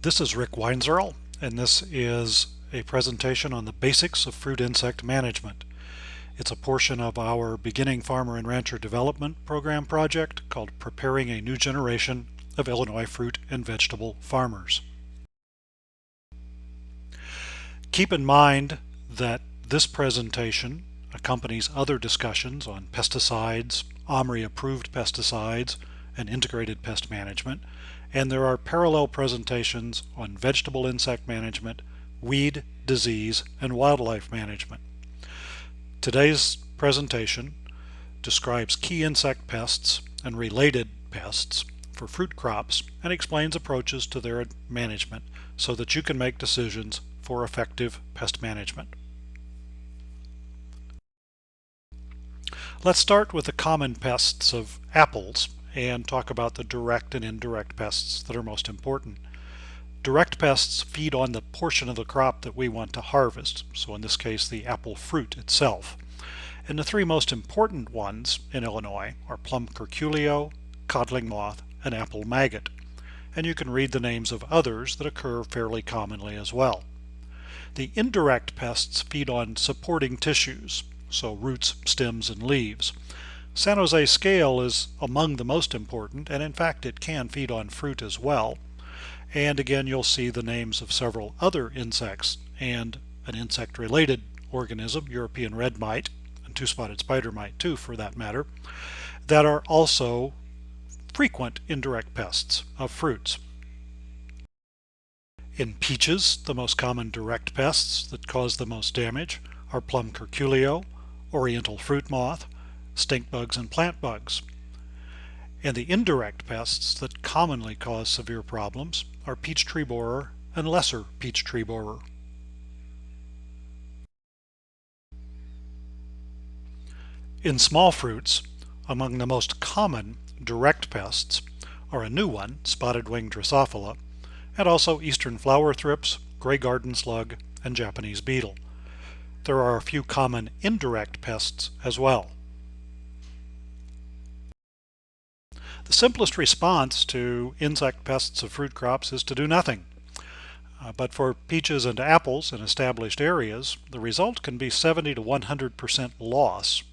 This is Rick Weinzierl, and this is a presentation on the basics of fruit insect management. It's a portion of our Beginning Farmer and Rancher Development Program project called Preparing a New Generation of Illinois Fruit and Vegetable Farmers. Keep in mind that this presentation accompanies other discussions on pesticides, OMRI-approved pesticides, and integrated pest management, and there are parallel presentations on vegetable insect management, weed, disease, and wildlife management. Today's presentation describes key insect pests and related pests for fruit crops and explains approaches to their management so that you can make decisions for effective pest management. Let's start with the common pests of apples and talk about the direct and indirect pests that are most important. Direct pests feed on the portion of the crop that we want to harvest, so in this case the apple fruit itself. And the three most important ones in Illinois are plum curculio, codling moth, and apple maggot. And you can read the names of others that occur fairly commonly as well. The indirect pests feed on supporting tissues, so roots, stems, and leaves. San Jose scale is among the most important, and in fact it can feed on fruit as well. And again, you'll see the names of several other insects and an insect-related organism, European red mite, and two-spotted spider mite too for that matter, that are also frequent indirect pests of fruits. In peaches, the most common direct pests that cause the most damage are plum curculio, oriental fruit moth, stink bugs, and plant bugs. And the indirect pests that commonly cause severe problems are peachtree borer and lesser peachtree borer. In small fruits, among the most common direct pests are a new one, spotted-winged Drosophila, and also eastern flower thrips, gray garden slug, and Japanese beetle. There are a few common indirect pests as well. The simplest response to insect pests of fruit crops is to do nothing. But for peaches and apples in established areas, the result can be 70 to 100% loss.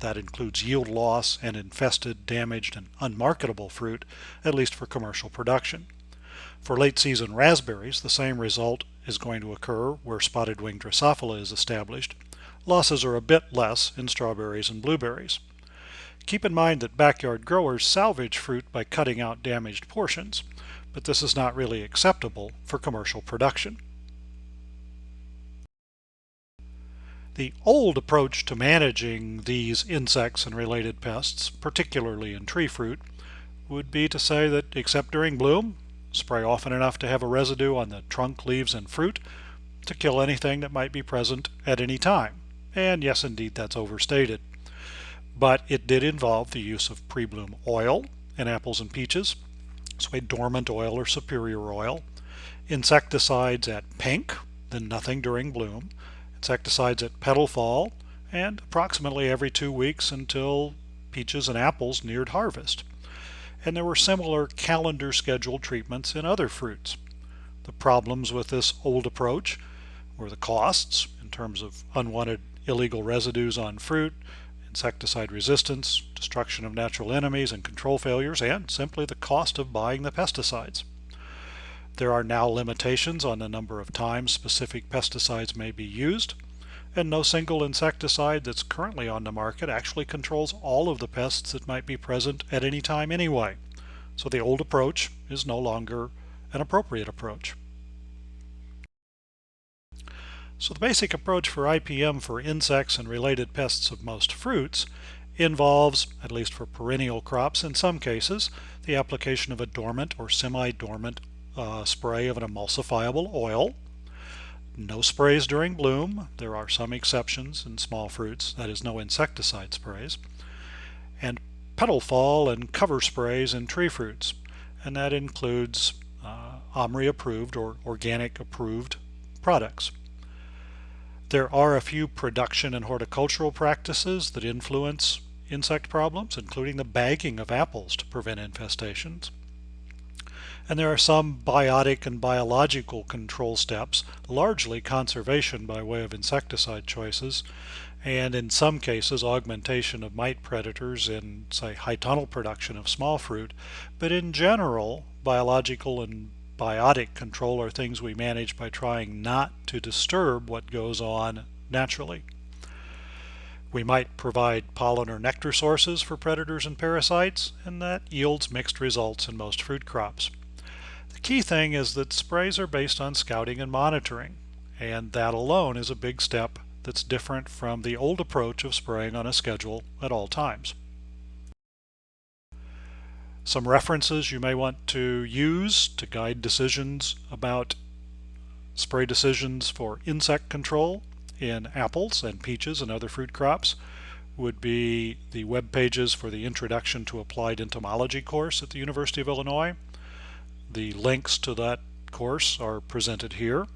That includes yield loss and infested, damaged, and unmarketable fruit, at least for commercial production. For late-season raspberries, the same result is going to occur where spotted-winged Drosophila is established. Losses are a bit less in strawberries and blueberries. Keep in mind that backyard growers salvage fruit by cutting out damaged portions, but this is not really acceptable for commercial production. The old approach to managing these insects and related pests, particularly in tree fruit, would be to say that except during bloom, spray often enough to have a residue on the trunk, leaves, and fruit to kill anything that might be present at any time. And yes, indeed, that's overstated. But it did involve the use of pre-bloom oil in apples and peaches, so a dormant oil or superior oil, insecticides at pink, then nothing during bloom, insecticides at petal fall, and approximately every 2 weeks until peaches and apples neared harvest. And there were similar calendar scheduled treatments in other fruits. The problems with this old approach were the costs in terms of unwanted illegal residues on fruit, insecticide resistance, destruction of natural enemies, and control failures, and simply the cost of buying the pesticides. There are now limitations on the number of times specific pesticides may be used, and no single insecticide that's currently on the market actually controls all of the pests that might be present at any time anyway. So the old approach is no longer an appropriate approach. So the basic approach for IPM for insects and related pests of most fruits involves, at least for perennial crops in some cases, the application of a dormant or semi-dormant spray of an emulsifiable oil. No sprays during bloom. There are some exceptions in small fruits, that is, no insecticide sprays. And petal fall and cover sprays in tree fruits, and that includes OMRI approved or organic approved products. There are a few production and horticultural practices that influence insect problems, including the bagging of apples to prevent infestations. And there are some biotic and biological control steps, largely conservation by way of insecticide choices, and in some cases augmentation of mite predators in, say, high tunnel production of small fruit. But in general, biological and biotic control are things we manage by trying not to disturb what goes on naturally. We might provide pollen or nectar sources for predators and parasites, and that yields mixed results in most fruit crops. The key thing is that sprays are based on scouting and monitoring, and that alone is a big step that's different from the old approach of spraying on a schedule at all times. Some references you may want to use to guide decisions about spray decisions for insect control in apples and peaches and other fruit crops would be the web pages for the Introduction to Applied Entomology course at the University of Illinois. The links to that course are presented here,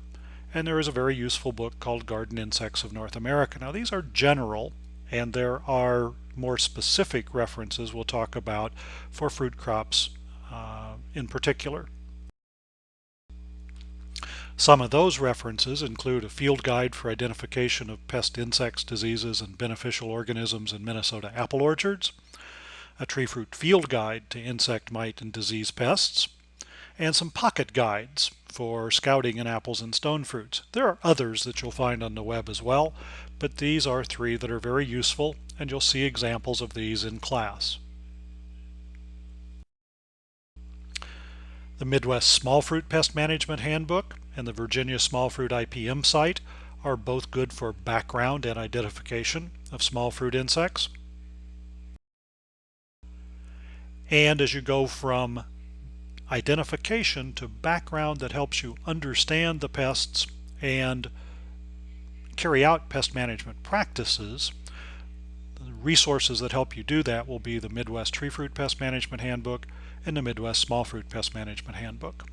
and there is a very useful book called Garden Insects of North America. Now these are general, and there are more specific references we'll talk about for fruit crops in particular. Some of those references include a field guide for identification of pest insects, diseases, and beneficial organisms in Minnesota apple orchards, a tree fruit field guide to insect, mite, and disease pests, and some pocket guides for scouting in apples and stone fruits. There are others that you'll find on the web as well, but these are three that are very useful, and you'll see examples of these in class. The Midwest Small Fruit Pest Management Handbook and the Virginia Small Fruit IPM site are both good for background and identification of small fruit insects. And as you go from identification to background that helps you understand the pests and carry out pest management practices, the resources that help you do that will be the Midwest Tree Fruit Pest Management Handbook and the Midwest Small Fruit Pest Management Handbook.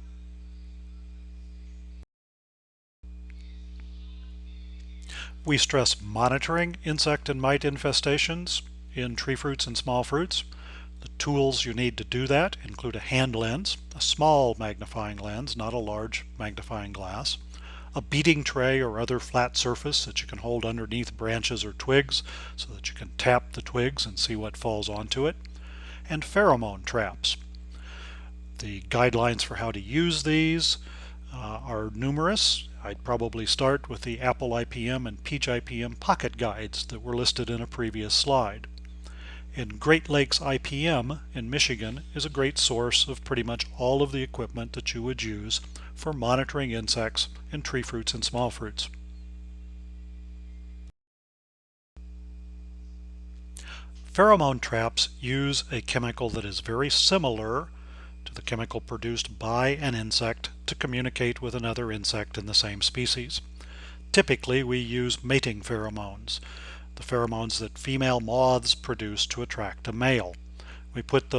We stress monitoring insect and mite infestations in tree fruits and small fruits. The tools you need to do that include a hand lens, a small magnifying lens, not a large magnifying glass, a beating tray or other flat surface that you can hold underneath branches or twigs so that you can tap the twigs and see what falls onto it, and pheromone traps. The guidelines for how to use these are numerous. I'd probably start with the Apple IPM and Peach IPM pocket guides that were listed in a previous slide. And Great Lakes IPM in Michigan is a great source of pretty much all of the equipment that you would use for monitoring insects in tree fruits and small fruits. Pheromone traps use a chemical that is very similar to the chemical produced by an insect to communicate with another insect in the same species. Typically we use mating pheromones, the pheromones that female moths produce to attract a male. We put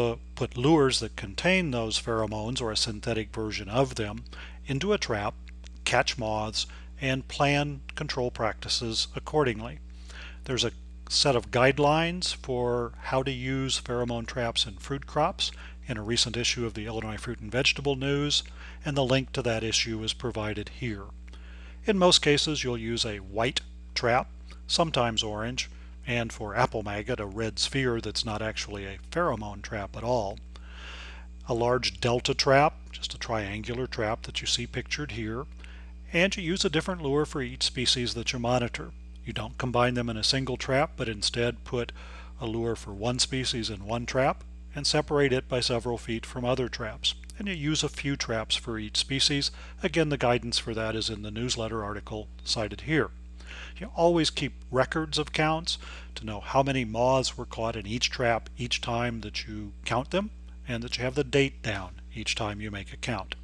lures that contain those pheromones or a synthetic version of them into a trap, catch moths, and plan control practices accordingly. There's a set of guidelines for how to use pheromone traps in fruit crops in a recent issue of the Illinois Fruit and Vegetable News, and the link to that issue is provided here. In most cases you'll use a white trap, sometimes orange, and for apple maggot a red sphere that's not actually a pheromone trap at all. A large delta trap, just a triangular trap that you see pictured here, and you use a different lure for each species that you monitor. You don't combine them in a single trap, but instead put a lure for one species in one trap and separate it by several feet from other traps. And you use a few traps for each species. Again, the guidance for that is in the newsletter article cited here. You always keep records of counts to know how many moths were caught in each trap each time that you count them, and that you have the date down each time you make a count.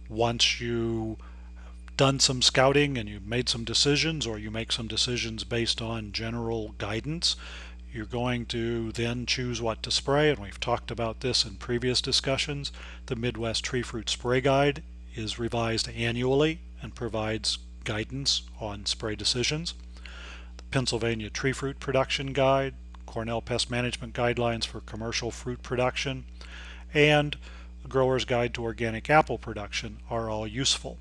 Once you have done some scouting and you've made some decisions, or you make some decisions based on general guidance, you're going to then choose what to spray, and we've talked about this in previous discussions. The Midwest Tree Fruit Spray Guide is revised annually and provides guidance on spray decisions. The Pennsylvania Tree Fruit Production Guide Cornell Pest Management Guidelines for Commercial Fruit Production, and A Grower's Guide to Organic Apple Production are all useful.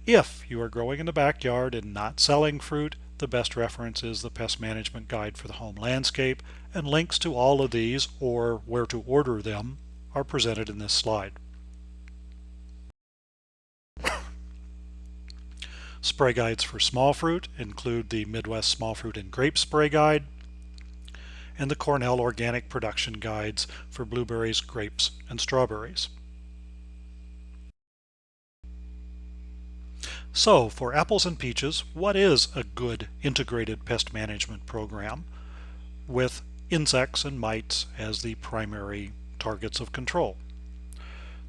If you are growing in the backyard and not selling fruit, the best reference is the Pest Management Guide for the Home Landscape, and links to all of these or where to order them are presented in this slide. Spray guides for small fruit include the Midwest Small Fruit and Grape Spray Guide and the Cornell Organic Production Guides for blueberries, grapes, and strawberries. So, for apples and peaches, what is a good integrated pest management program with insects and mites as the primary targets of control?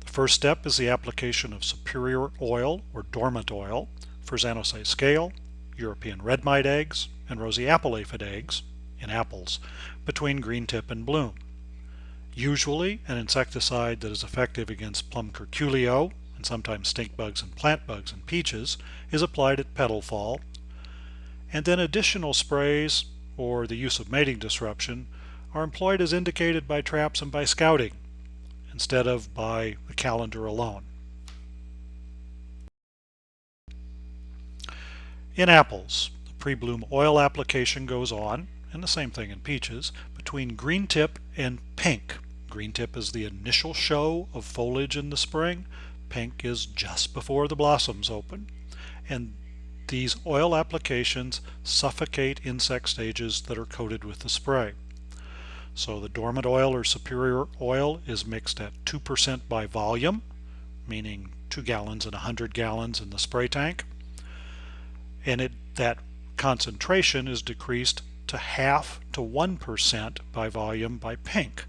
The first step is the application of superior oil or dormant oil for Zanosea scale, European red mite eggs, and rosy apple aphid eggs in apples between green tip and bloom. Usually an insecticide that is effective against plum curculio and sometimes stink bugs and plant bugs in peaches is applied at petal fall, and then additional sprays or the use of mating disruption are employed as indicated by traps and by scouting instead of by the calendar alone. In apples, the pre-bloom oil application goes on, and the same thing in peaches, between green tip and pink. Green tip is the initial show of foliage in the spring. Pink is just before the blossoms open. And these oil applications suffocate insect stages that are coated with the spray. So the dormant oil or superior oil is mixed at 2% by volume, meaning 2 gallons and 100 gallons in the spray tank. And that concentration is decreased to half to 1% by volume by pink,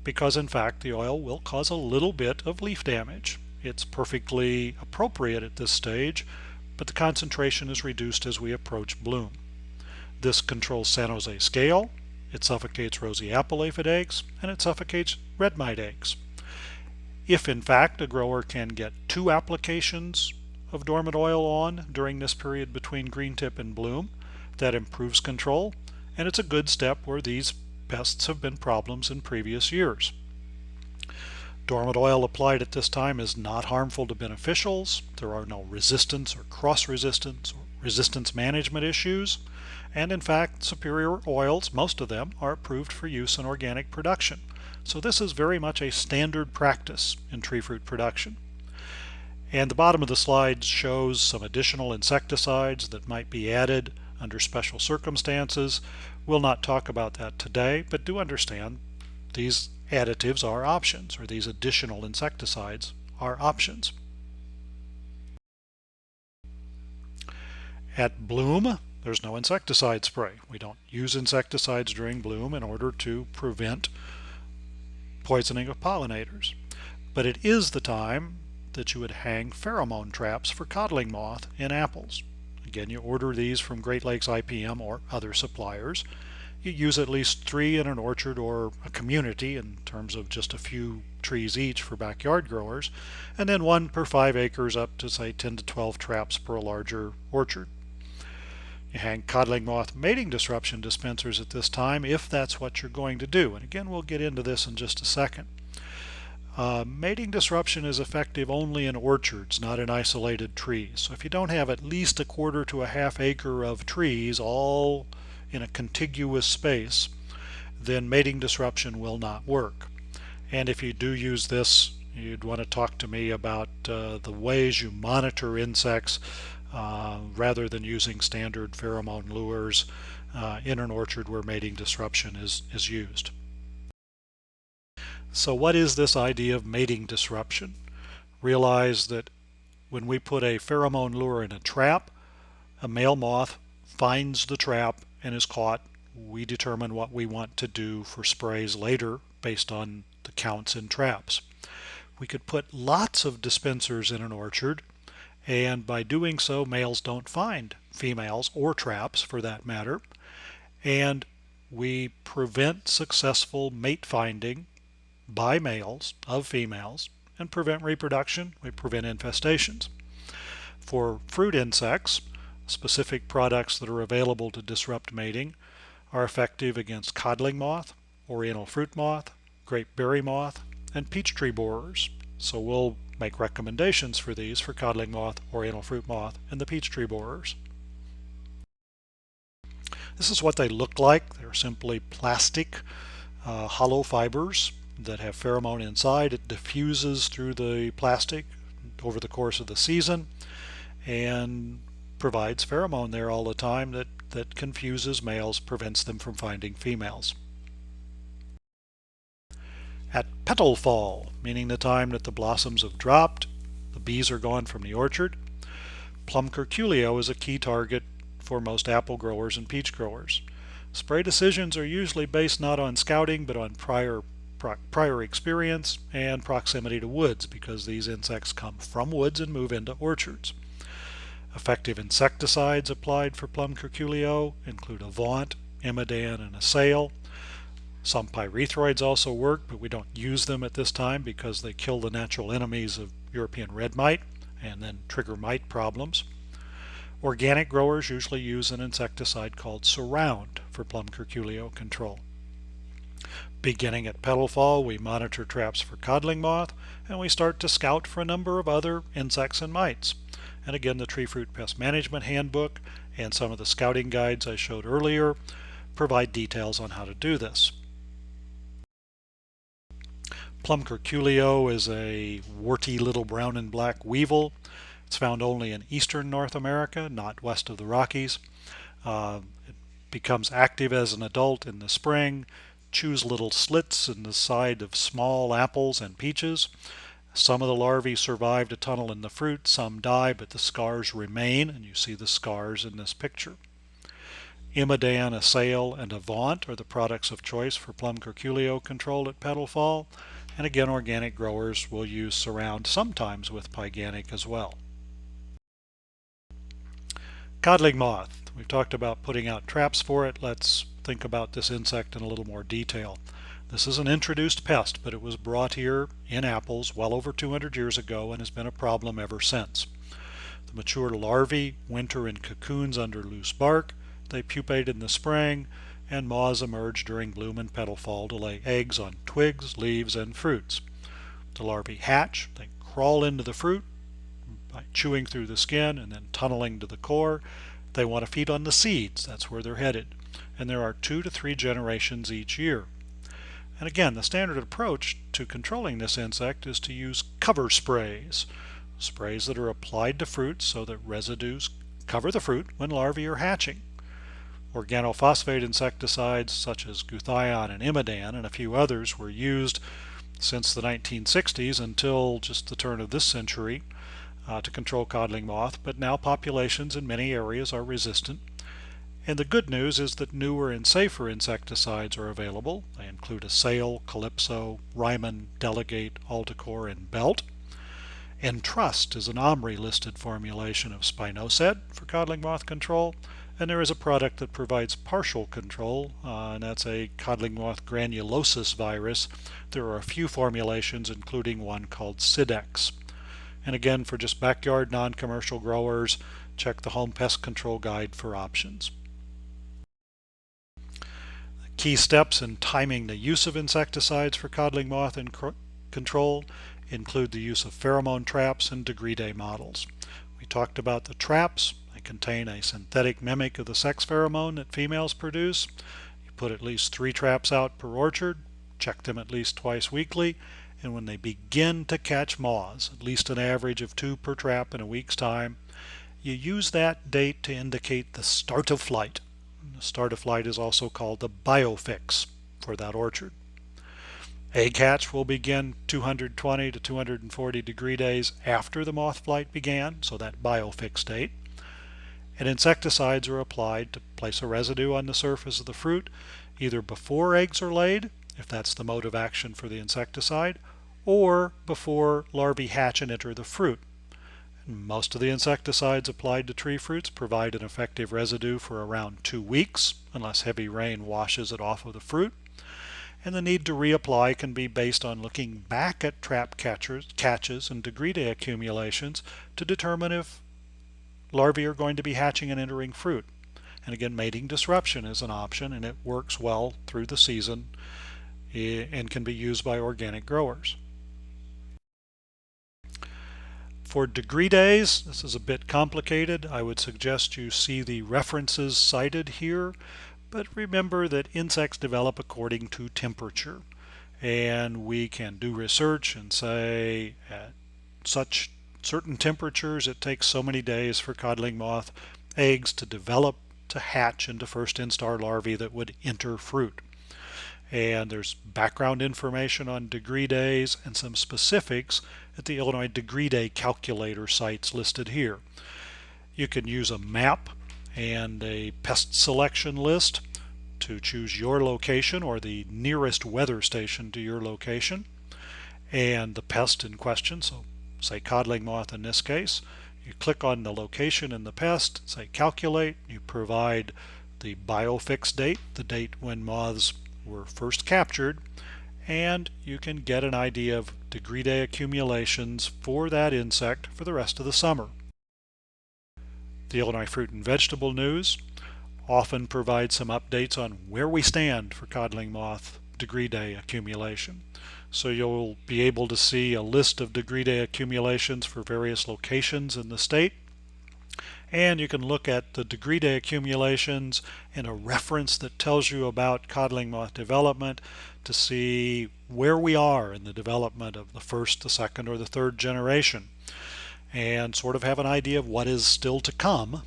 because in fact the oil will cause a little bit of leaf damage. It's perfectly appropriate at this stage, but the concentration is reduced as we approach bloom. This controls Zanosea scale, it suffocates rosy apple aphid eggs, and it suffocates red mite eggs. If in fact a grower can get 2 applications of dormant oil on during this period between green tip and bloom, that improves control, and it's a good step where these pests have been problems in previous years. Dormant oil applied at this time is not harmful to beneficials. There are no resistance or cross-resistance or resistance management issues, and in fact superior oils, most of them, are approved for use in organic production. So this is very much a standard practice in tree fruit production. And the bottom of the slide shows some additional insecticides that might be added under special circumstances. We'll not talk about that today, but do understand these additives are options, or these additional insecticides are options. At bloom, there's no insecticide spray. We don't use insecticides during bloom in order to prevent poisoning of pollinators. But it is the time that you would hang pheromone traps for codling moth in apples. Again, you order these from Great Lakes IPM or other suppliers. You use at least 3 in an orchard or a community in terms of just a few trees each for backyard growers, and then 1 per 5 acres up to say 10 to 12 traps per a larger orchard. You hang codling moth mating disruption dispensers at this time if that's what you're going to do, and again we'll get into this in just a second. Mating disruption is effective only in orchards, not in isolated trees. So if you don't have at least 1/4 to 1/2 acre of trees all in a contiguous space, then mating disruption will not work. And if you do use this, you'd want to talk to me about the ways you monitor insects rather than using standard pheromone lures in an orchard where mating disruption is used. So what is this idea of mating disruption? Realize that when we put a pheromone lure in a trap, a male moth finds the trap and is caught. We determine what we want to do for sprays later based on the counts in traps. We could put lots of dispensers in an orchard, and by doing so males don't find females or traps for that matter, and we prevent successful mate finding by males of females and prevent reproduction. We prevent infestations. For fruit insects, specific products that are available to disrupt mating are effective against codling moth, oriental fruit moth, grape berry moth, and peachtree borers. So we'll make recommendations for these for codling moth, oriental fruit moth, and the peachtree borers. This is what they look like. They're simply plastic hollow fibers that have pheromone inside. It diffuses through the plastic over the course of the season and provides pheromone there all the time that confuses males, prevents them from finding females. At petal fall, meaning the time that the blossoms have dropped, the bees are gone from the orchard, plum curculio is a key target for most apple growers and peach growers. Spray decisions are usually based not on scouting but on prior experience and proximity to woods, because these insects come from woods and move into orchards. Effective insecticides applied for plum curculio include Avant, Imidan, and Assail. Some pyrethroids also work, but we don't use them at this time because they kill the natural enemies of European red mite and then trigger mite problems. Organic growers usually use an insecticide called Surround for plum curculio control. Beginning at petal fall, we monitor traps for codling moth, and we start to scout for a number of other insects and mites. And again, the Tree Fruit Pest Management Handbook and some of the scouting guides I showed earlier provide details on how to do this. Plum curculio is a warty little brown and black weevil. It's found only in eastern North America, not west of the Rockies. It becomes active as an adult in the spring, chews little slits in the side of small apples and peaches. Some of the larvae survive to tunnel in the fruit, some die, but the scars remain, and you see the scars in this picture. Imidan, Assail, and Avant are the products of choice for plum curculio control at petal fall, and again, organic growers will use Surround, sometimes with Pyganic as well. Codling moth. We've talked about putting out traps for it. Let's think about this insect in a little more detail. This is an introduced pest, but it was brought here in apples well over 200 years ago and has been a problem ever since. The mature larvae winter in cocoons under loose bark. They pupate in the spring, and moths emerge during bloom and petal fall to lay eggs on twigs, leaves, and fruits. The larvae hatch. They crawl into the fruit by chewing through the skin and then tunneling to the core. They want to feed on the seeds. That's where they're headed. And there are 2 to 3 generations each year. And again, the standard approach to controlling this insect is to use cover sprays. Sprays that are applied to fruits so that residues cover the fruit when larvae are hatching. Organophosphate insecticides such as Guthion and Imidan and a few others were used since the 1960s until just the turn of this century to control codling moth, but now populations in many areas are resistant. And the good news is that newer and safer insecticides are available. They include Assail, Calypso, Ryman, Delegate, Alticor, and Belt. Entrust is an OMRI-listed formulation of spinosad for codling moth control, and there is a product that provides partial control, and that's a codling moth granulosis virus. There are a few formulations, including one called Sidex. And again, for just backyard non-commercial growers, check the Home Pest Control Guide for options. Key steps in timing the use of insecticides for codling moth control include the use of pheromone traps and degree day models. We talked about the traps. They contain a synthetic mimic of the sex pheromone that females produce. You put at least 3 traps out per orchard, check them at least twice weekly, and when they begin to catch moths, at least an average of 2 per trap in a week's time, you use that date to indicate the start of flight. The start of flight is also called the biofix for that orchard. Egg hatch will begin 220 to 240 degree days after the moth flight began, so that biofix date. And insecticides are applied to place a residue on the surface of the fruit, either before eggs are laid, if that's the mode of action for the insecticide, or before larvae hatch and enter the fruit. Most of the insecticides applied to tree fruits provide an effective residue for around 2 weeks, unless heavy rain washes it off of the fruit. And the need to reapply can be based on looking back at trap catches and degree day accumulations to determine if larvae are going to be hatching and entering fruit. And again, mating disruption is an option, and it works well through the season and can be used by organic growers. For degree days, this is a bit complicated. I would suggest you see the references cited here, but remember that insects develop according to temperature. And we can do research and say at such certain temperatures it takes so many days for codling moth eggs to develop to hatch into first instar larvae that would enter fruit. And there's background information on degree days and some specifics at the Illinois degree day calculator sites listed here. You can use a map and a pest selection list to choose your location or the nearest weather station to your location and the pest in question, so say codling moth in this case. You click on the location and the pest, say calculate, you provide the biofix date, the date when moths were first captured, and you can get an idea of degree day accumulations for that insect for the rest of the summer. The Illinois Fruit and Vegetable News often provides some updates on where we stand for codling moth degree day accumulation. So you'll be able to see a list of degree day accumulations for various locations in the state, and you can look at the degree day accumulations and a reference that tells you about codling moth development to see where we are in the development of the first, the second, or the third generation, and sort of have an idea of what is still to come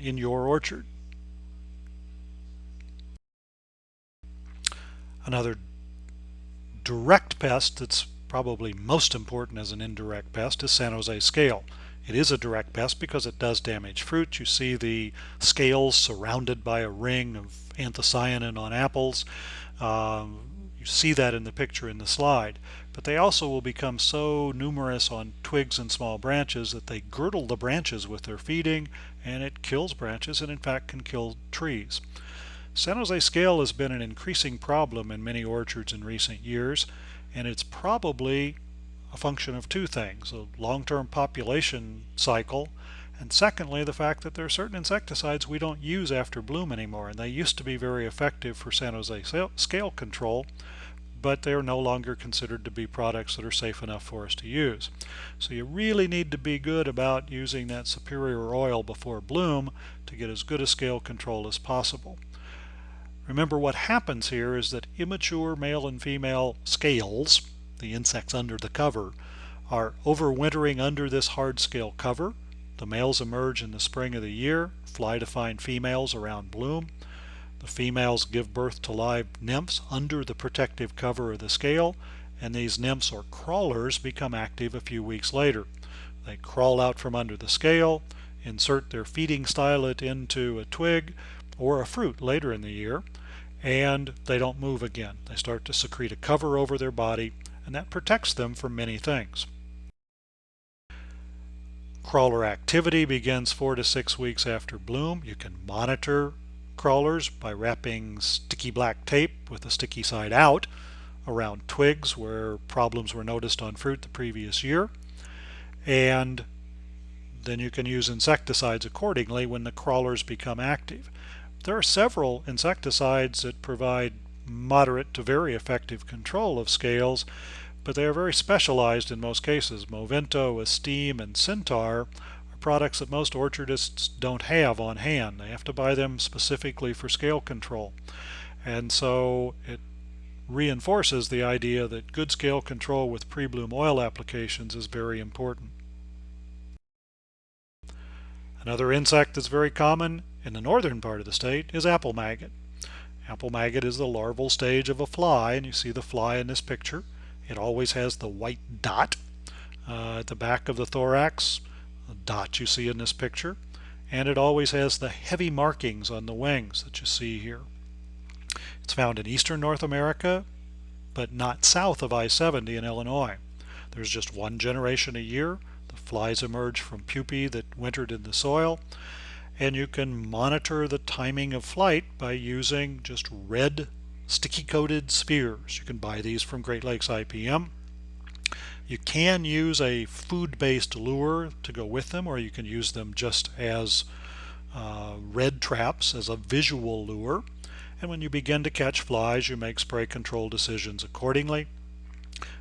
in your orchard. Another direct pest that's probably most important as an indirect pest is San Jose scale. It is a direct pest because it does damage fruit. You see the scales surrounded by a ring of anthocyanin on apples. You see that in the picture in the slide. But they also will become so numerous on twigs and small branches that they girdle the branches with their feeding, and it kills branches and in fact can kill trees. San Jose scale has been an increasing problem in many orchards in recent years, and it's probably a function of two things: a long-term population cycle, and secondly the fact that there are certain insecticides we don't use after bloom anymore, and they used to be very effective for San Jose scale control, but they are no longer considered to be products that are safe enough for us to use. So you really need to be good about using that superior oil before bloom to get as good a scale control as possible. Remember, what happens here is that immature male and female scales, the insects under the cover, are overwintering under this hard scale cover. The males emerge in the spring of the year, fly to find females around bloom. The females give birth to live nymphs under the protective cover of the scale, and these nymphs or crawlers become active a few weeks later. They crawl out from under the scale, insert their feeding stylet into a twig or a fruit later in the year, and they don't move again. They start to secrete a cover over their body, and that protects them from many things. Crawler activity begins 4 to 6 weeks after bloom. You can monitor crawlers by wrapping sticky black tape with the sticky side out around twigs where problems were noticed on fruit the previous year, and then you can use insecticides accordingly when the crawlers become active. There are several insecticides that provide moderate to very effective control of scales, but they are very specialized in most cases. Movento, Esteem, and Centaur are products that most orchardists don't have on hand. They have to buy them specifically for scale control. And so it reinforces the idea that good scale control with pre-bloom oil applications is very important. Another insect that's very common in the northern part of the state is apple maggot. Apple maggot is the larval stage of a fly, and you see the fly in this picture. It always has the white dot at the back of the thorax, the dot you see in this picture, and it always has the heavy markings on the wings that you see here. It's found in eastern North America, but not south of I-70 in Illinois. There's just one generation a year. The flies emerge from pupae that wintered in the soil, and you can monitor the timing of flight by using just red sticky coated spheres. You can buy these from Great Lakes IPM. You can use a food-based lure to go with them, or you can use them just as red traps as a visual lure, and when you begin to catch flies, you make spray control decisions accordingly.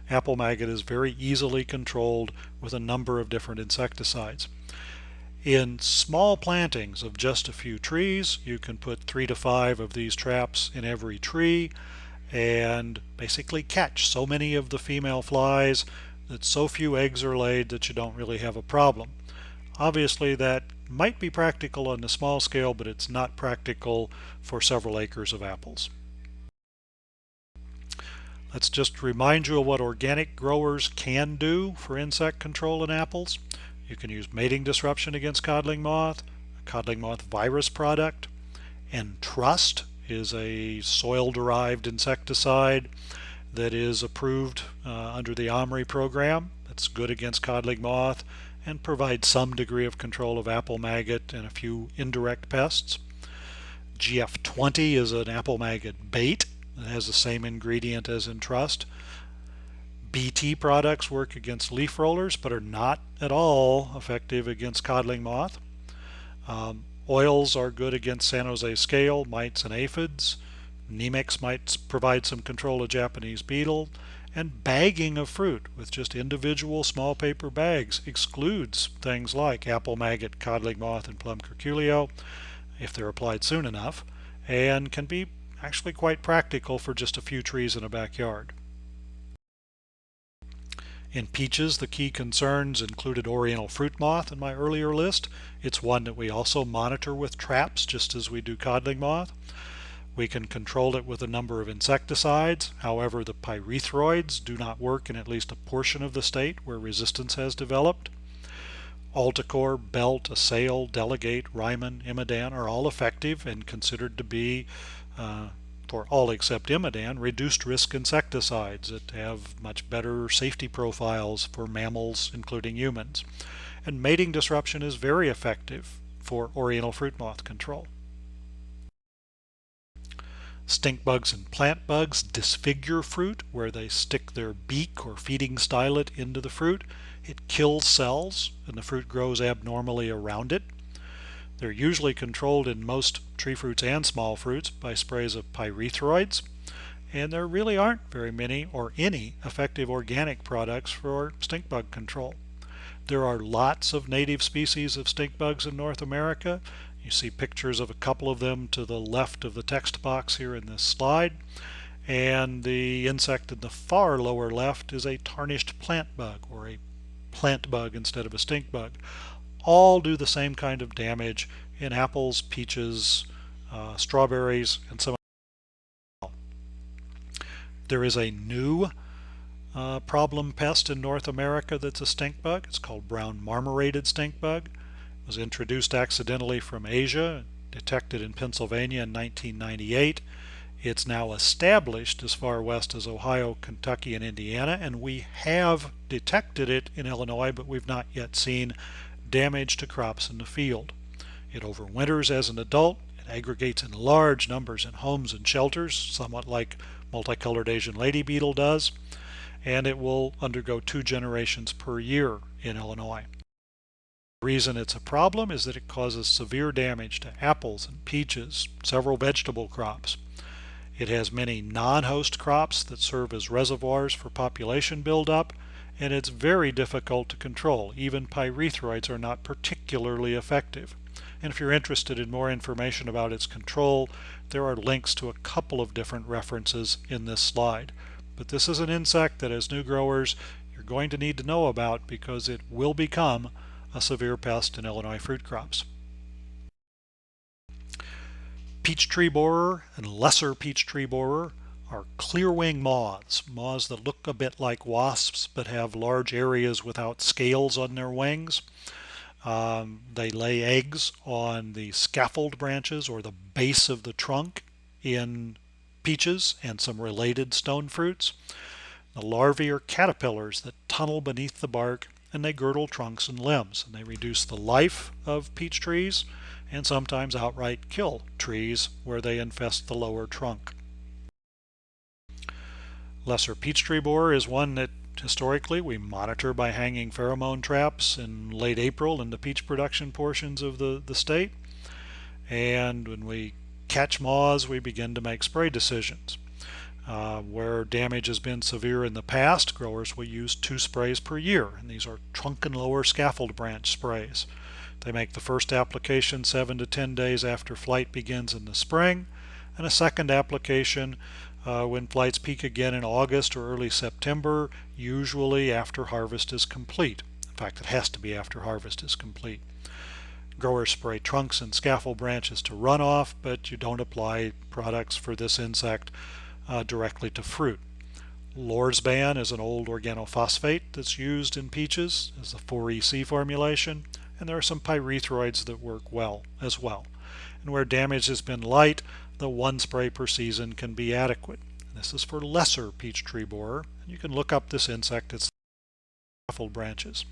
Apple maggot is very easily controlled with a number of different insecticides. In small plantings of just a few trees, you can put 3 to 5 of these traps in every tree and basically catch so many of the female flies that so few eggs are laid that you don't really have a problem. Obviously, that might be practical on the small scale, but it's not practical for several acres of apples. Let's just remind you of what organic growers can do for insect control in apples. You can use mating disruption against codling moth, a codling moth virus product, and Trust is a soil-derived insecticide that is approved under the OMRI program. It's good against codling moth and provides some degree of control of apple maggot and a few indirect pests. GF20 is an apple maggot bait that has the same ingredient as in Trust. BT products work against leaf rollers but are not at all effective against codling moth. Oils are good against San Jose scale, mites, and aphids. Nemex might provide some control of Japanese beetle. And bagging of fruit with just individual small paper bags excludes things like apple maggot, codling moth, and plum curculio if they're applied soon enough, and can be actually quite practical for just a few trees in a backyard. In peaches, the key concerns included oriental fruit moth in my earlier list. It's one that we also monitor with traps, just as we do codling moth. We can control it with a number of insecticides. However, the pyrethroids do not work in at least a portion of the state where resistance has developed. Alticor, Belt, Assail, Delegate, Ryman, Imidan are all effective and considered to be, for all except Imidan, reduced risk insecticides that have much better safety profiles for mammals, including humans. And mating disruption is very effective for oriental fruit moth control. Stink bugs and plant bugs disfigure fruit where they stick their beak or feeding stylet into the fruit. It kills cells and the fruit grows abnormally around it. They're usually controlled in most tree fruits and small fruits by sprays of pyrethroids, and there really aren't very many or any effective organic products for stink bug control. There are lots of native species of stink bugs in North America. You see pictures of a couple of them to the left of the text box here in this slide, and the insect in the far lower left is a tarnished plant bug, or a plant bug instead of a stink bug. All do the same kind of damage in apples, peaches, strawberries, and some. There is a new problem pest in North America that's a stink bug. It's called brown marmorated stink bug. It was introduced accidentally from Asia, detected in Pennsylvania in 1998. It's now established as far west as Ohio, Kentucky, and Indiana, and we have detected it in Illinois, but we've not yet seen damage to crops in the field. It overwinters as an adult. It aggregates in large numbers in homes and shelters, somewhat like multicolored Asian lady beetle does, and it will undergo 2 generations per year in Illinois. The reason it's a problem is that it causes severe damage to apples and peaches, several vegetable crops. It has many non-host crops that serve as reservoirs for population buildup, and it's very difficult to control. Even pyrethroids are not particularly effective. And if you're interested in more information about its control, there are links to a couple of different references in this slide. But this is an insect that as new growers you're going to need to know about because it will become a severe pest in Illinois fruit crops. Peachtree borer and lesser peachtree borer are clearwing moths, moths that look a bit like wasps but have large areas without scales on their wings. They lay eggs on the scaffold branches or the base of the trunk in peaches and some related stone fruits. The larvae are caterpillars that tunnel beneath the bark, and they girdle trunks and limbs, and they reduce the life of peach trees and sometimes outright kill trees where they infest the lower trunk. Lesser peachtree borer is one that historically we monitor by hanging pheromone traps in late April in the peach production portions of the state. And when we catch moths, we begin to make spray decisions. Where damage has been severe in the past, growers will use 2 sprays per year, and these are trunk and lower scaffold branch sprays. They make the first application 7 to 10 days after flight begins in the spring, and a second application when flights peak again in August or early September, usually after harvest is complete. In fact, it has to be after harvest is complete. Growers spray trunks and scaffold branches to runoff, but you don't apply products for this insect directly to fruit. Lorsban is an old organophosphate that's used in peaches as a 4EC formulation, and there are some pyrethroids that work well as well. And where damage has been light, the 1 spray per season can be adequate. This is for lesser peachtree borer. You can look up this insect at scaffold branches.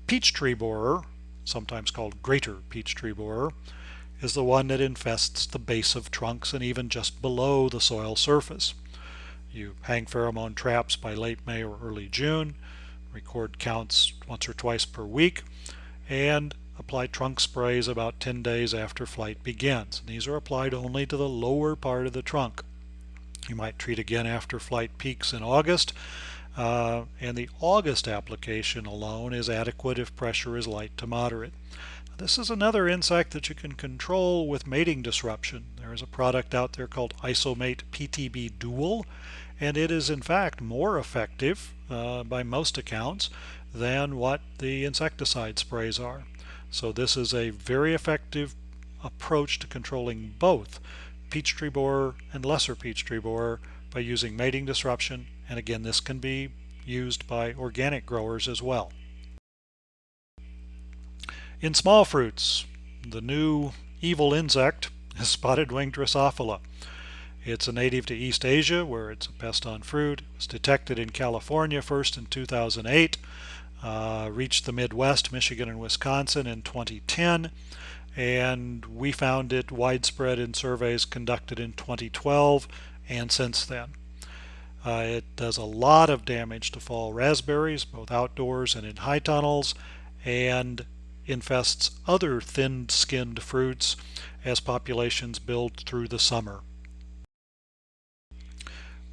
Peachtree borer, sometimes called greater peachtree borer, is the one that infests the base of trunks and even just below the soil surface. You hang pheromone traps by late May or early June, record counts once or twice per week, and apply trunk sprays about 10 days after flight begins. These are applied only to the lower part of the trunk. You might treat again after flight peaks in August, and the August application alone is adequate if pressure is light to moderate. This is another insect that you can control with mating disruption. There is a product out there called Isomate PTB Dual, and it is in fact more effective by most accounts than what the insecticide sprays are. So this is a very effective approach to controlling both peachtree borer and lesser peachtree borer by using mating disruption, and again this can be used by organic growers as well. In small fruits, the new evil insect is spotted-winged Drosophila. It's a native to East Asia, where it's a pest on fruit. It was detected in California first in 2008, reached the Midwest, Michigan and Wisconsin in 2010, and we found it widespread in surveys conducted in 2012 and since then. It does a lot of damage to fall raspberries, both outdoors and in high tunnels, and infests other thin-skinned fruits as populations build through the summer.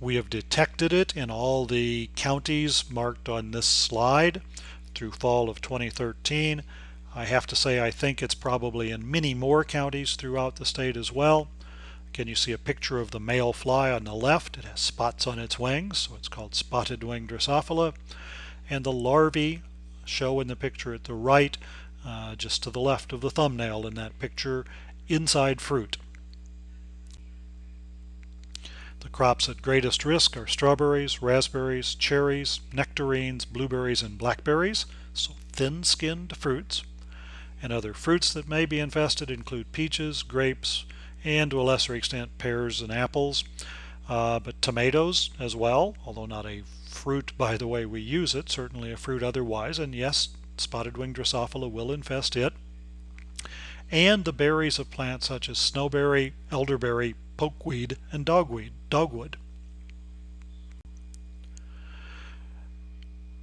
We have detected it in all the counties marked on this slide through fall of 2013. I have to say I think it's probably in many more counties throughout the state as well. Again, you see a picture of the male fly on the left. It has spots on its wings, so it's called spotted-winged Drosophila. And the larvae show in the picture at the right, just to the left of the thumbnail in that picture, inside fruit. The crops at greatest risk are strawberries, raspberries, cherries, nectarines, blueberries, and blackberries, so thin-skinned fruits. And other fruits that may be infested include peaches, grapes, and to a lesser extent pears and apples, but tomatoes as well, although not a fruit by the way we use it, certainly a fruit otherwise, and yes, spotted-winged Drosophila will infest it. And the berries of plants such as snowberry, elderberry, pokeweed, and dogwood.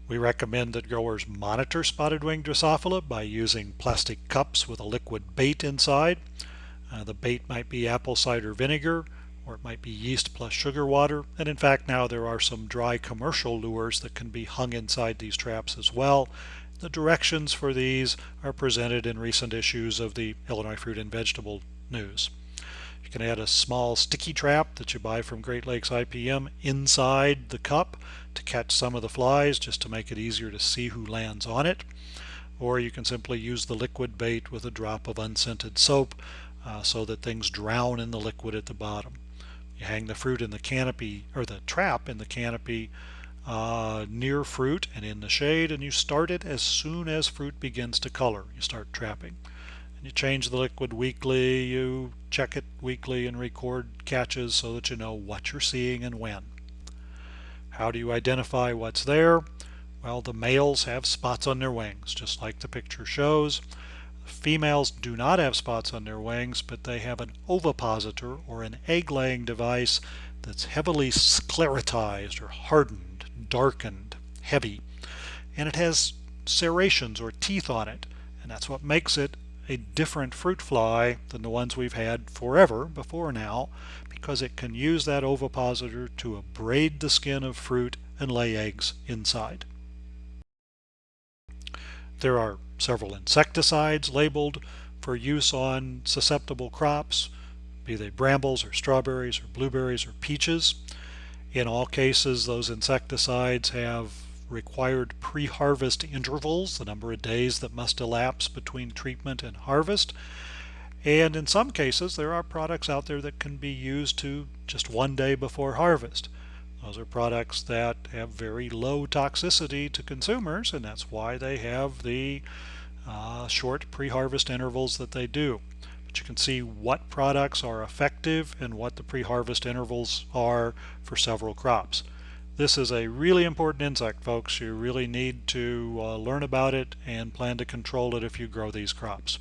We recommend that growers monitor spotted-winged Drosophila by using plastic cups with a liquid bait inside. The bait might be apple cider vinegar, or it might be yeast plus sugar water, and in fact now there are some dry commercial lures that can be hung inside these traps as well. The directions for these are presented in recent issues of the Illinois Fruit and Vegetable News. You can add a small sticky trap that you buy from Great Lakes IPM inside the cup to catch some of the flies, just to make it easier to see who lands on it. Or you can simply use the liquid bait with a drop of unscented soap so that things drown in the liquid at the bottom. You hang the fruit in the canopy, or the trap in the canopy near fruit and in the shade, and you start it as soon as fruit begins to color. You start trapping. And you change the liquid weekly, you check it weekly and record catches so that you know what you're seeing and when. How do you identify what's there? Well, the males have spots on their wings, just like the picture shows. Females do not have spots on their wings, but they have an ovipositor, or an egg-laying device, that's heavily sclerotized or hardened, darkened, heavy, and it has serrations or teeth on it, and that's what makes it a different fruit fly than the ones we've had forever before now, because it can use that ovipositor to abrade the skin of fruit and lay eggs inside. There are several insecticides labeled for use on susceptible crops, be they brambles or strawberries or blueberries or peaches. In all cases, those insecticides have required pre-harvest intervals, the number of days that must elapse between treatment and harvest. And in some cases, there are products out there that can be used to just one day before harvest. Those are products that have very low toxicity to consumers, and that's why they have the short pre-harvest intervals that they do. But you can see what products are effective and what the pre-harvest intervals are for several crops. This is a really important insect, folks. You really need to learn about it and plan to control it if you grow these crops.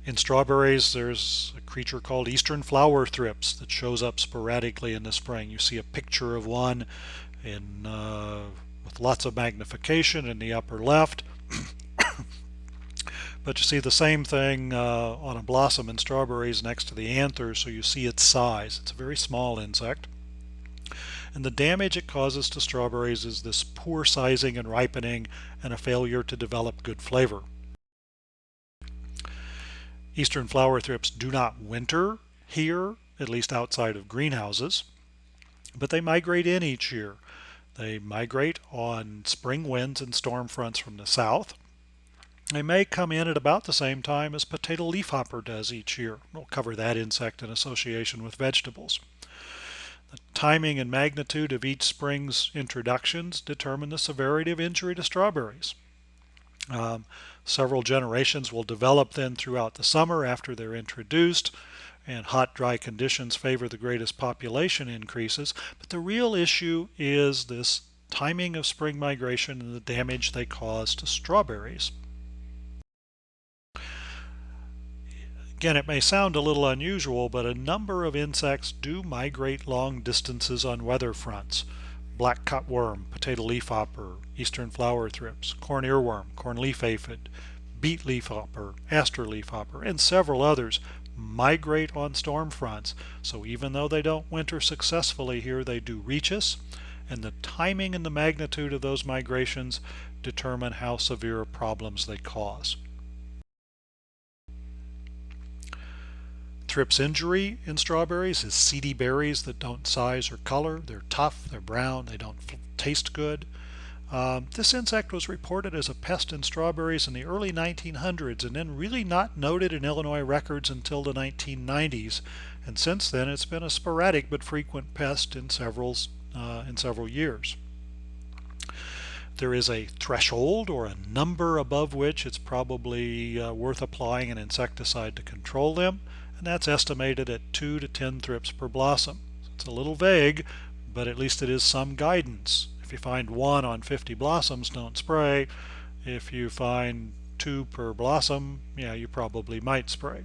In strawberries, there's a creature called eastern flower thrips that shows up sporadically in the spring. You see a picture of one with lots of magnification in the upper left. But you see the same thing on a blossom in strawberries next to the anthers, so you see its size. It's a very small insect. And the damage it causes to strawberries is this poor sizing and ripening and a failure to develop good flavor. Eastern flower thrips do not winter here, at least outside of greenhouses, but they migrate in each year. They migrate on spring winds and storm fronts from the south. They may come in at about the same time as potato leafhopper does each year. We'll cover that insect in association with vegetables. The timing and magnitude of each spring's introductions determine the severity of injury to strawberries. Several generations will develop then throughout the summer after they're introduced, and hot, dry conditions favor the greatest population increases. But the real issue is this timing of spring migration and the damage they cause to strawberries. Again, it may sound a little unusual, but a number of insects do migrate long distances on weather fronts. Black cutworm, potato leafhopper, eastern flower thrips, corn earworm, corn leaf aphid, beet leafhopper, aster leafhopper, and several others migrate on storm fronts. So even though they don't winter successfully here, they do reach us, and the timing and the magnitude of those migrations determine how severe problems they cause. Thrips injury in strawberries is seedy berries that don't size or color. They're tough, they're brown, they don't taste good. This insect was reported as a pest in strawberries in the early 1900s and then really not noted in Illinois records until the 1990s. And since then it's been a sporadic but frequent pest in several years. There is a threshold or a number above which it's probably worth applying an insecticide to control them, and that's estimated at 2 to 10 thrips per blossom. It's a little vague, but at least it is some guidance. If you find 1 on 50 blossoms, don't spray. If you find 2 per blossom, yeah, you probably might spray.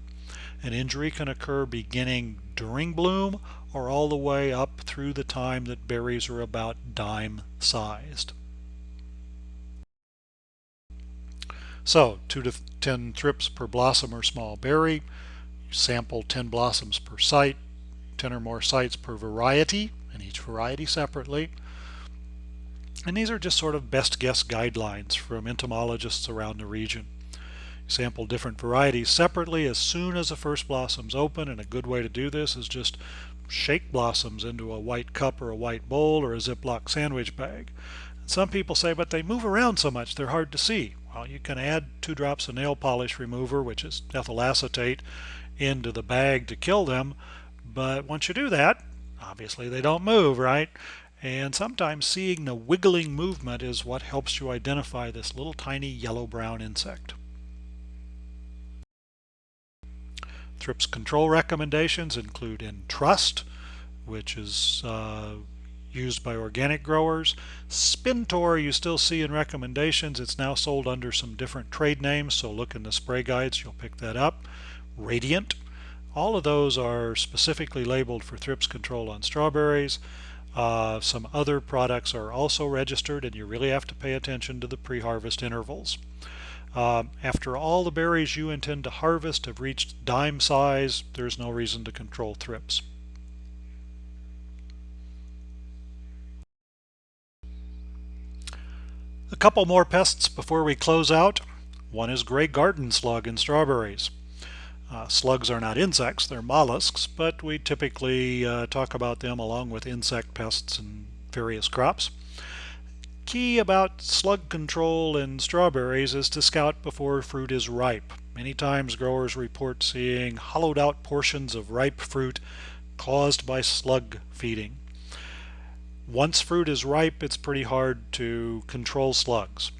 An injury can occur beginning during bloom or all the way up through the time that berries are about dime-sized. So 2 to 10 thrips per blossom or small berry. You sample 10 blossoms per site, 10 or more sites per variety, and each variety separately. And these are just sort of best guess guidelines from entomologists around the region. You sample different varieties separately as soon as the first blossoms open, and a good way to do this is just shake blossoms into a white cup or a white bowl or a Ziploc sandwich bag. And some people say, but they move around so much they're hard to see. Well, you can add 2 drops of nail polish remover, which is ethyl acetate, into the bag to kill them, but once you do that, obviously they don't move, right? And sometimes seeing the wiggling movement is what helps you identify this little tiny yellow-brown insect. Thrips control recommendations include Entrust, which is used by organic growers. Spintor you still see in recommendations. It's now sold under some different trade names, so look in the spray guides, you'll pick that up. Radiant. All of those are specifically labeled for thrips control on strawberries. Some other products are also registered, and you really have to pay attention to the pre-harvest intervals. After all the berries you intend to harvest have reached dime size, there's no reason to control thrips. A couple more pests before we close out. One is gray garden slug in strawberries. Slugs are not insects, they're mollusks, but we typically talk about them along with insect pests in various crops. Key about slug control in strawberries is to scout before fruit is ripe. Many times growers report seeing hollowed out portions of ripe fruit caused by slug feeding. Once fruit is ripe, it's pretty hard to control slugs.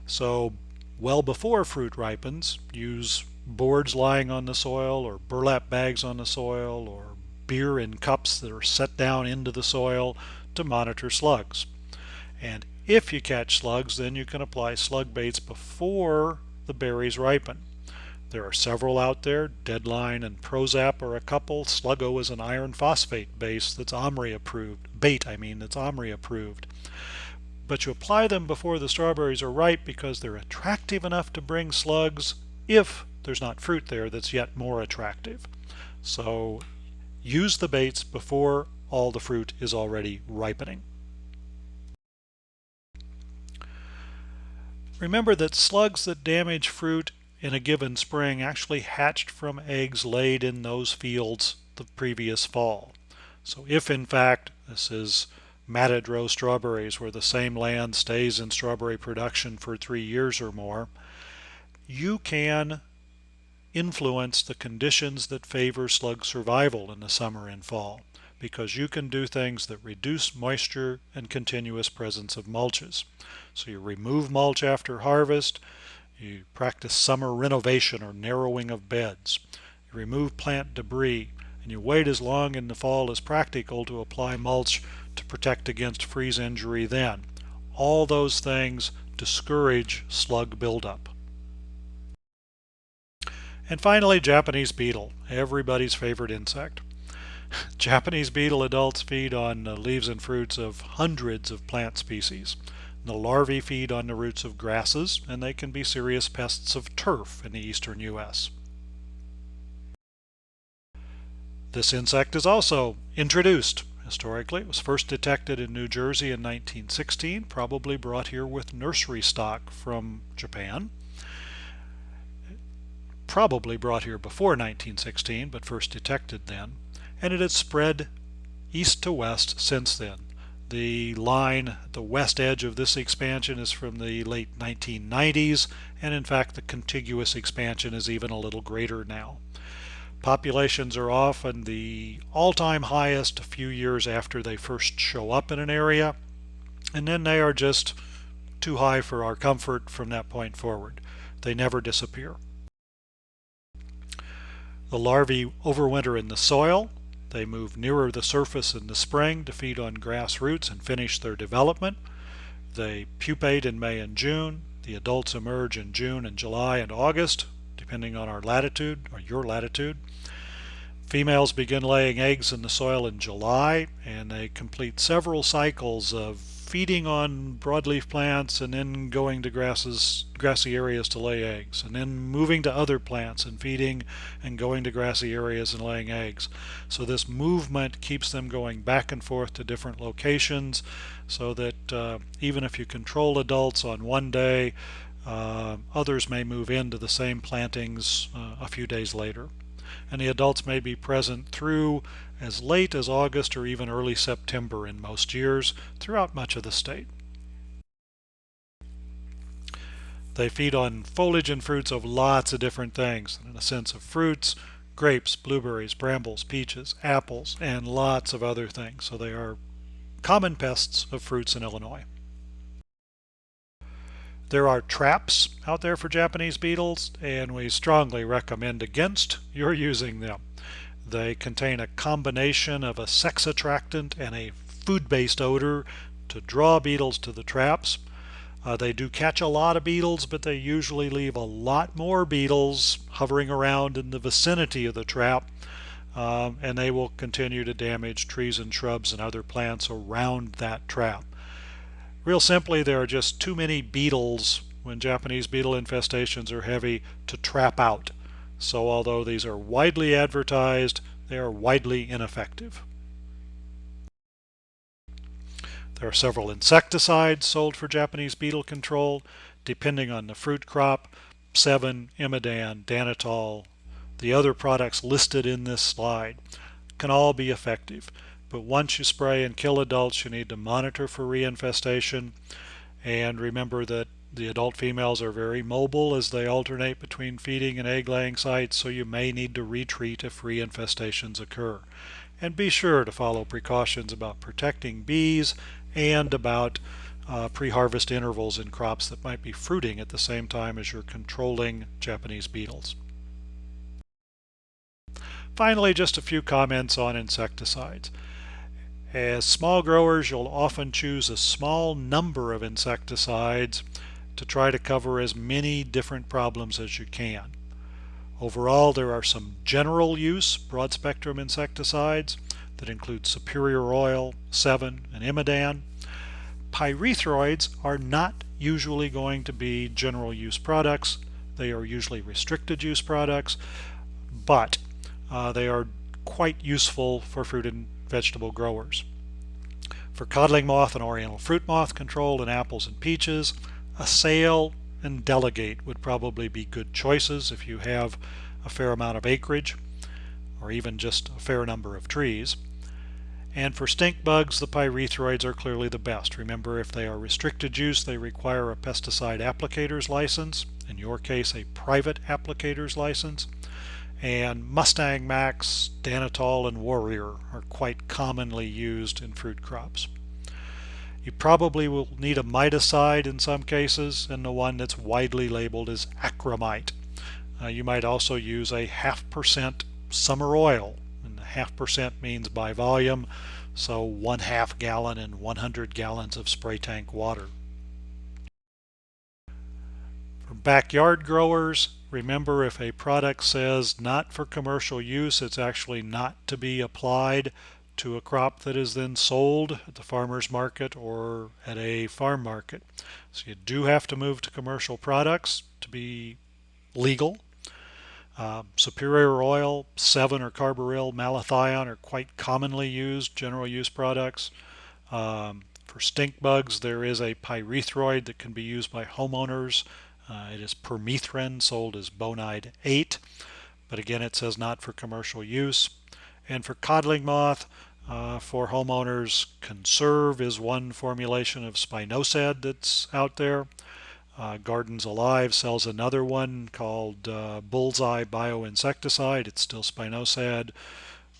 So well before fruit ripens, use boards lying on the soil or burlap bags on the soil or beer in cups that are set down into the soil to monitor slugs. And if you catch slugs, then you can apply slug baits before the berries ripen. There are several out there. Deadline and Prozap are a couple. Sluggo is an iron phosphate base that's OMRI approved. That's OMRI approved. But you apply them before the strawberries are ripe because they're attractive enough to bring slugs if there's not fruit there that's yet more attractive. So use the baits before all the fruit is already ripening. Remember that slugs that damage fruit in a given spring actually hatched from eggs laid in those fields the previous fall. So if in fact this is matted row strawberries where the same land stays in strawberry production for 3 years or more, you can influence the conditions that favor slug survival in the summer and fall, because you can do things that reduce moisture and continuous presence of mulches. So you remove mulch after harvest, you practice summer renovation or narrowing of beds, you remove plant debris, and you wait as long in the fall as practical to apply mulch to protect against freeze injury then. All those things discourage slug buildup. And finally, Japanese beetle, everybody's favorite insect. Japanese beetle adults feed on the leaves and fruits of hundreds of plant species. The larvae feed on the roots of grasses, and they can be serious pests of turf in the eastern U.S. This insect is also introduced. Historically, it was first detected in New Jersey in 1916, probably brought here with nursery stock from Japan. Probably brought here before 1916, but first detected then. And it has spread east to west since then. The line, the west edge of this expansion is from the late 1990s, and in fact the contiguous expansion is even a little greater now. Populations are often the all-time highest a few years after they first show up in an area, and then they are just too high for our comfort from that point forward. They never disappear. The larvae overwinter in the soil. They move nearer the surface in the spring to feed on grass roots and finish their development. They pupate in May and June. The adults emerge in June and July and August, depending on our latitude or your latitude. Females begin laying eggs in the soil in July, and they complete several cycles of feeding on broadleaf plants and then going to grassy areas to lay eggs, and then moving to other plants and feeding and going to grassy areas and laying eggs. So this movement keeps them going back and forth to different locations, so that even if you control adults on one day, others may move into the same plantings a few days later. And the adults may be present through as late as August or even early September in most years throughout much of the state. They feed on foliage and fruits of lots of different things. In a sense of fruits, grapes, blueberries, brambles, peaches, apples, and lots of other things. So they are common pests of fruits in Illinois. There are traps out there for Japanese beetles, and we strongly recommend against your using them. They contain a combination of a sex attractant and a food-based odor to draw beetles to the traps. They do catch a lot of beetles, but they usually leave a lot more beetles hovering around in the vicinity of the trap, and they will continue to damage trees and shrubs and other plants around that trap. Real simply, there are just too many beetles when Japanese beetle infestations are heavy to trap out. So although these are widely advertised, they are widely ineffective. There are several insecticides sold for Japanese beetle control, depending on the fruit crop: Sevin, Imidan, Danitol. The other products listed in this slide can all be effective, but once you spray and kill adults, you need to monitor for reinfestation, and remember that the adult females are very mobile as they alternate between feeding and egg-laying sites, so you may need to retreat if reinfestations occur. And be sure to follow precautions about protecting bees and about pre-harvest intervals in crops that might be fruiting at the same time as you're controlling Japanese beetles. Finally, just a few comments on insecticides. As small growers, you'll often choose a small number of insecticides to try to cover as many different problems as you can. Overall, there are some general use broad-spectrum insecticides that include Superior Oil, Sevin, and Imidan. Pyrethroids are not usually going to be general use products. They are usually restricted use products, but they are quite useful for fruit and vegetable growers. For codling moth and oriental fruit moth control in apples and peaches, Assail and Delegate would probably be good choices if you have a fair amount of acreage or even just a fair number of trees. And for stink bugs, the pyrethroids are clearly the best. Remember, if they are restricted use, they require a pesticide applicator's license, in your case a private applicator's license. And Mustang Max, Danitol, and Warrior are quite commonly used in fruit crops. You probably will need a miticide in some cases, and the one that's widely labeled is acromite. You might also use a 0.5% summer oil, and the 0.5% means by volume, so 1/2 gallon in 100 gallons of spray tank water. For backyard growers, remember, if a product says not for commercial use, it's actually not to be applied to a crop that is then sold at the farmer's market or at a farm market. So you do have to move to commercial products to be legal. Superior Oil, Sevin or Carbaryl, Malathion are quite commonly used general use products. For stink bugs, there is a pyrethroid that can be used by homeowners. It is permethrin, sold as Bonide 8, but again it says not for commercial use. And for codling moth, for homeowners, Conserve is one formulation of spinosad that's out there. Gardens Alive sells another one called Bullseye Bioinsecticide. It's still spinosad.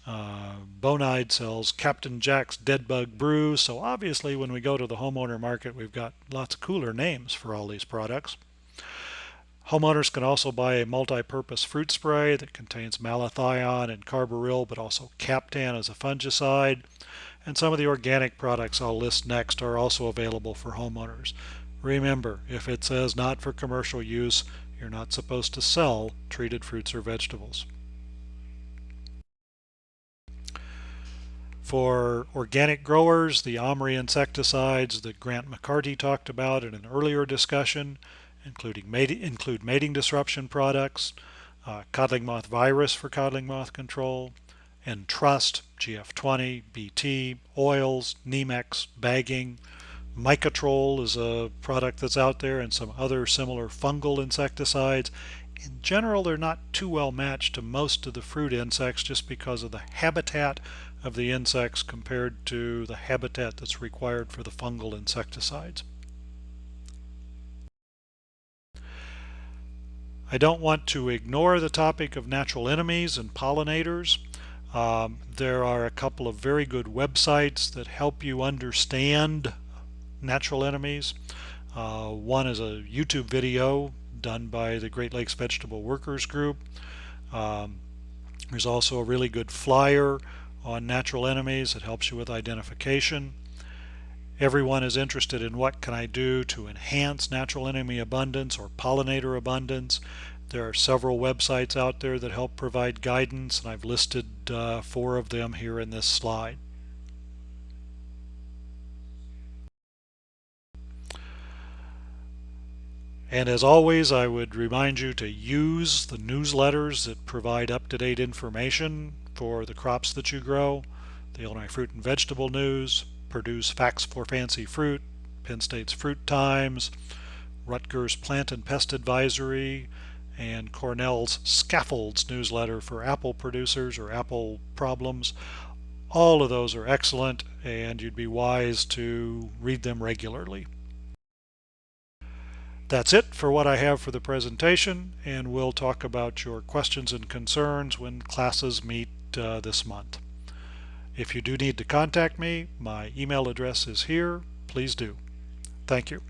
Bonide sells Captain Jack's Dead Bug Brew. So obviously when we go to the homeowner market, we've got lots of cooler names for all these products. Homeowners can also buy a multi-purpose fruit spray that contains malathion and carbaryl, but also Captan as a fungicide. And some of the organic products I'll list next are also available for homeowners. Remember, if it says not for commercial use, you're not supposed to sell treated fruits or vegetables. For organic growers, the Omri insecticides that Grant McCarty talked about in an earlier discussion include mating disruption products, codling moth virus for codling moth control, and Trust, GF20, BT, oils, Nemex, bagging. Mycotrol is a product that's out there, and some other similar fungal insecticides. In general, they're not too well matched to most of the fruit insects just because of the habitat of the insects compared to the habitat that's required for the fungal insecticides. I don't want to ignore the topic of natural enemies and pollinators. There are a couple of very good websites that help you understand natural enemies. One is a YouTube video done by the Great Lakes Vegetable Workers Group. There's also a really good flyer on natural enemies that helps you with identification. Everyone is interested in what can I do to enhance natural enemy abundance or pollinator abundance. There are several websites out there that help provide guidance, and I've listed 4 of them here in this slide. And as always, I would remind you to use the newsletters that provide up-to-date information for the crops that you grow. The Illinois Fruit and Vegetable News, Purdue's Facts for Fancy Fruit, Penn State's Fruit Times, Rutgers Plant and Pest Advisory, and Cornell's Scaffolds newsletter for apple producers or apple problems. All of those are excellent, and you'd be wise to read them regularly. That's it for what I have for the presentation, and we'll talk about your questions and concerns when classes meet this month. If you do need to contact me, my email address is here. Please do. Thank you.